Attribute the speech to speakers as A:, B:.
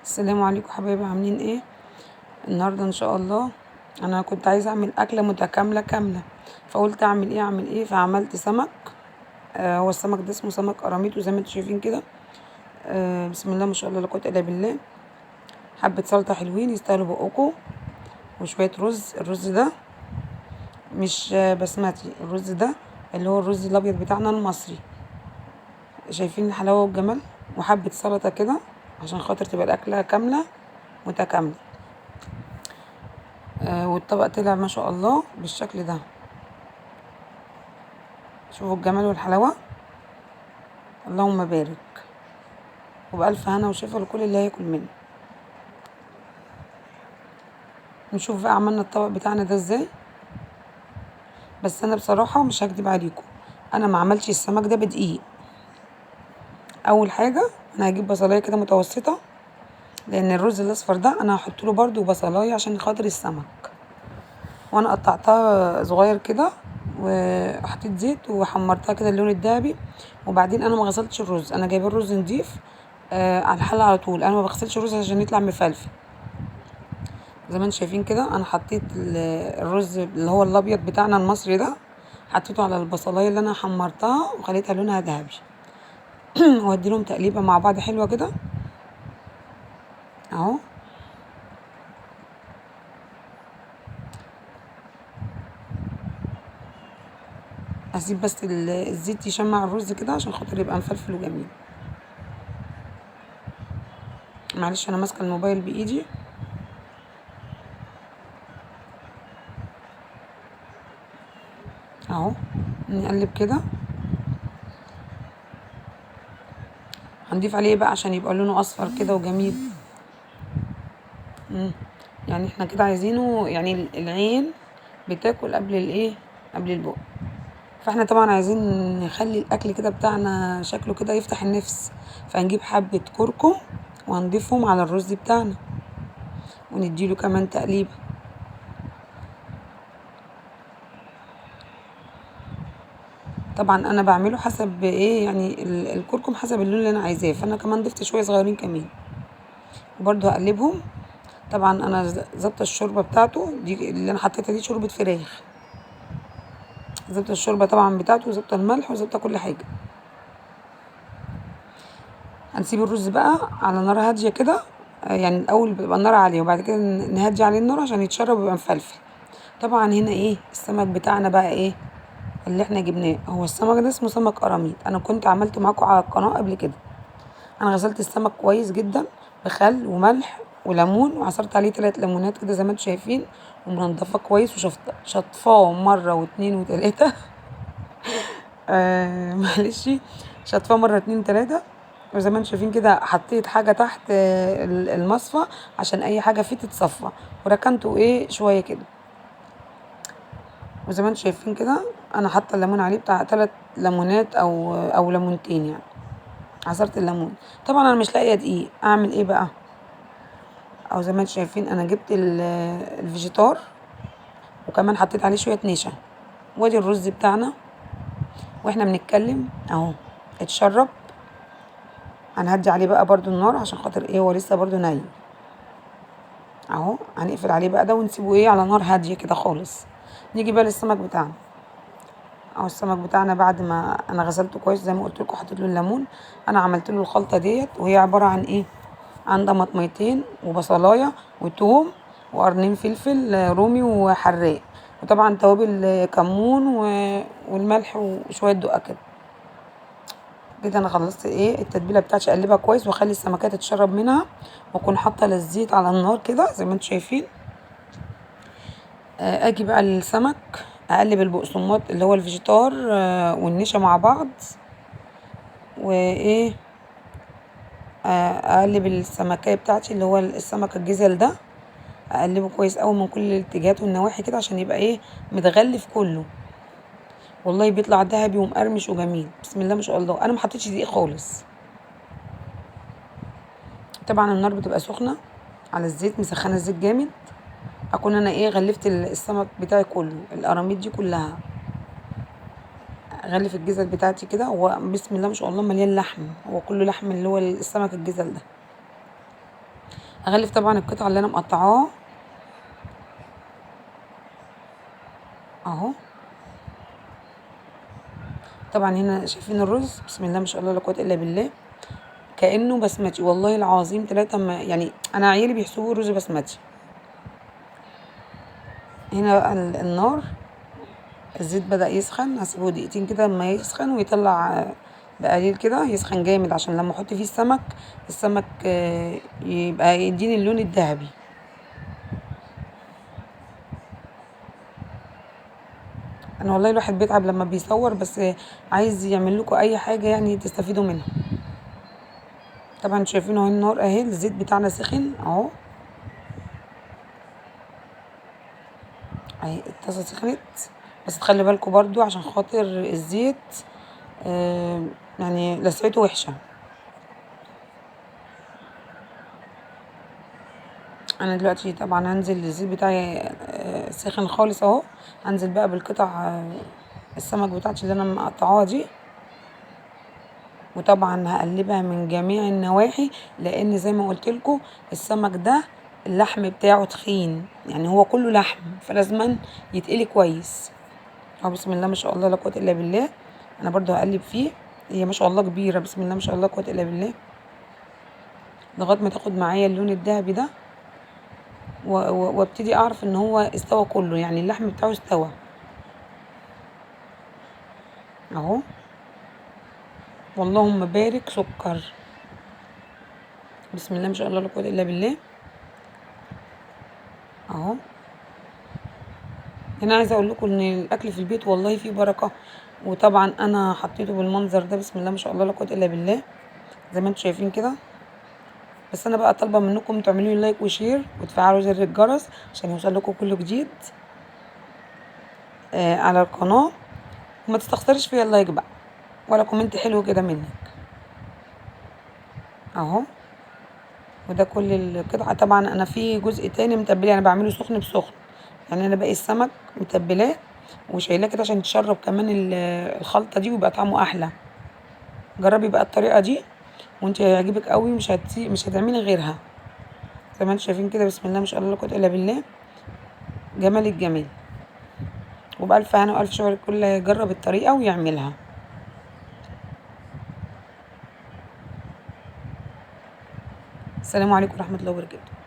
A: السلام عليكم حبايبي، عاملين ايه؟ النهارده ان شاء الله انا كنت عايزه اعمل اكله متكامله كامله، فقلت اعمل ايه فعملت سمك. هو السمك ده اسمه سمك قراميط، وزي ما انتم شايفين كده. بسم الله ما شاء الله لا قوه الا بالله. حبه سلطه حلوين يستاهلوا بقكم، وشويه رز. الرز ده مش بسمتي، الرز ده اللي هو الرز الابيض بتاعنا المصري. شايفين الحلاوه والجمال، وحبه سلطه كده عشان خاطر تبقى الاكله كامله متكامله. والطبق طلع ما شاء الله بالشكل ده. شوفوا الجمال والحلاوة، اللهم بارك. وبألف هنا وشفا لكل اللي هياكل منه. نشوف بقى عملنا الطبق بتاعنا ده ازاي. بس انا بصراحة مش هكدب عليكم، انا ما عملتش السمك ده بدقيق. اول حاجة انا هجيب بصلاية كده متوسطة، لان الرز الاصفر ده انا هحط له برده بصلاية عشان خاطر السمك. وانا قطعتها صغير كده، وحطيت زيت وحمرتها كده اللون الذهبي. وبعدين انا ما غسلتش الرز، انا جايبه الرز نضيف على الحله على طول. انا ما بغسلش الرز عشان يطلع مفلفل. زي ما انتم شايفين كده انا حطيت الرز اللي هو الابيض بتاعنا المصري ده، حطيته على البصلايه اللي انا حمرتها وخليتها لونها ذهبي. وادي لهم تقليبه مع بعض حلوه كده اهو. اسيب بس الزيت يشمع الرز كده عشان خاطر يبقى مفلفل وجميل. معلش انا ماسكه الموبايل بايدي اهو. نقلب كده، هنضيف عليه بقى عشان يبقى لونه اصفر كده وجميل. يعني احنا كده عايزينه، يعني العين بتاكل قبل الايه، قبل البق. فاحنا طبعا عايزين نخلي الاكل كده بتاعنا شكله كده يفتح النفس، فهنجيب حبة كركم وهنضيفهم على الرز بتاعنا، ونديله كمان تقليبه. طبعا انا بعمله حسب ايه، يعني الكركم حسب اللون اللي انا عايزاه، فانا كمان ضفت شويه صغيرين كمان. وبرده هقلبهم. طبعا انا ظابطه الشوربه بتاعته دي اللي انا حطيتها، دي شوربه فراخ. ظابطه الشوربه طبعا بتاعته، وظابطه الملح، وظابطه كل حاجه. هنسيب الرز بقى على نار هاديه كده. يعني الاول بيبقى النار عاليه، وبعد كده نهدي عليه النار عشان يتشرب ويبقى مفلفل. طبعا هنا ايه السمك بتاعنا بقى ايه اللي احنا جبناه. هو السمك ده اسمه سمك قراميط، انا كنت عملته معاكم على القناه قبل كده. انا غسلت السمك كويس جدا بخل وملح وليمون، وعصرت عليه 3 ليمونات كده زي ما انتم شايفين، ومنضفاه كويس وشطفاه مره واتنين وتلاته. معلش، شطفاه مره اتنين وتلاته. وزي ما انتم شايفين كده حطيت حاجه تحت المصفى عشان اي حاجه فيه تتصفى، وركنته ايه شويه كده. وزي ما انتم شايفين كده انا حاطه الليمون عليه بتاع 3 ليمونات او ليمونتين يعني. عصرت الليمون. طبعا انا مش لاقيه دقيق، اعمل ايه بقى؟ او زي ما انتم شايفين انا جبت الفيجيتار، وكمان حطيت عليه شويه نشا. وادي الرز بتاعنا واحنا بنتكلم اهو اتشرب. هنهدي عليه بقى برضو النار عشان خاطر ايه، هو لسه برضو ني اهو. هنقفل عليه بقى ده ونسيبه ايه على نار هاديه كده خالص. نيجي بقى للسمك بتاعنا اهو. السمك بتاعنا بعد ما انا غسلته كويس زي ما قلت لكم، حطيت له الليمون. انا عملت له الخلطه ديت، وهي عباره عن ايه، عن طماطميتين وبصلايه وتوم وقرنين فلفل رومي وحراق، وطبعا توابل كمون والملح وشويه دقه كده. كده انا خلصت ايه التتبيله بتاعتي. اقلبها كويس واخلي السمكات تتشرب منها، واكون حاطه للزيت على النار كده زي ما انتم شايفين. اجي بقى للسمك، اقلب البقسماط اللي هو الفيجيتار والنشا مع بعض، وايه اقلب السمكية بتاعتي اللي هو السمك الجزل ده. اقلبه كويس قوي من كل الاتجاهات والنواحي كده عشان يبقى ايه متغلف كله. والله بيطلع ذهبي ومقرمش وجميل، بسم الله ما شاء الله. انا ما حطيتش دقيق خالص. طبعا النار بتبقى سخنه على الزيت، مسخنه الزيت جامد. اكون انا ايه غلفت السمك بتاعي كله، القراميط دي كلها. اغلف الجزل بتاعتي كده، هو بسم الله ما شاء الله مليان لحم، هو كله لحم اللي هو السمك الجزل ده. اغلف طبعا القطعه اللي انا مقطعاها اهو. طبعا هنا شايفين الرز، بسم الله ما شاء الله لا قوه الا بالله، كانه بسمتي والله العظيم ثلاثة، ما يعني انا عيالي بيحسبوه رز بسمتي. هنا بقى النار، الزيت بدأ يسخن، هسيبه دقيقتين كده لما يسخن ويطلع بقليل كده، يسخن جامد عشان لما احط فيه السمك يبقى يديني اللون الذهبي. انا والله الواحد بيتعب لما بيصور، بس عايز يعمل لكم اي حاجه يعني تستفيدوا منها. طبعا شايفين اهو النار اهي، الزيت بتاعنا سخن اهو، اهي الطاسه سخنت. بس تخلي بالكم برضو عشان خاطر الزيت آه يعني لسعته وحشه. انا دلوقتي طبعا هنزل الزيت بتاعي سخن خالص اهو، هنزل بقى بالقطع السمك بتاعتي اللي انا مقطعاها دي، وطبعا هقلبها من جميع النواحي، لان زي ما قلت لكم السمك ده اللحم بتاعه تخين، يعني هو كله لحم، فلازما يتقلي كويس اهو. بسم الله ما شاء الله لا قوه الا بالله. انا برضو هقلب فيه، هي ما شاء الله كبيره، بسم الله ما شاء الله لا قوه الا بالله، لغايه ما تاخد معايا اللون الذهبي ده، وابتدي اعرف ان هو استوى كله، يعني اللحم بتاعه استوى اهو. واللهم بارك سكر، بسم الله ما شاء الله لا قوه الا بالله اهو. هنا عايزه اقول لكم ان الاكل في البيت والله فيه بركه، وطبعا انا حطيته بالمنظر ده، بسم الله ما شاء الله لا قوه الا بالله، زي ما انتم شايفين كده. بس انا بقى طالبه منكم تعملوا لي لايك وشير وتفعلوا زر الجرس عشان يوصل لكم كل جديد على القناه، وما تستخسرش فيا اللايك بقى ولا كومنت حلو كده منك اهو. وده كل القطعه. طبعا انا في جزء تاني متبليه، انا بعمله سخن بسخن، يعني انا باقي السمك متبلاه وشايلاه كده عشان تشرب كمان الخلطه دي ويبقى طعمه احلى. جربي بقى الطريقه دي وانت هيعجبك قوي، مش هتعملي غيرها. زي ما انتم شايفين كده، بسم الله ما شاء الله لا قوه الا بالله، جمال الجمال. وبألف هنا وألف شكر الكل يجرب الطريقه ويعملها. السلام عليكم ورحمه الله وبركاته.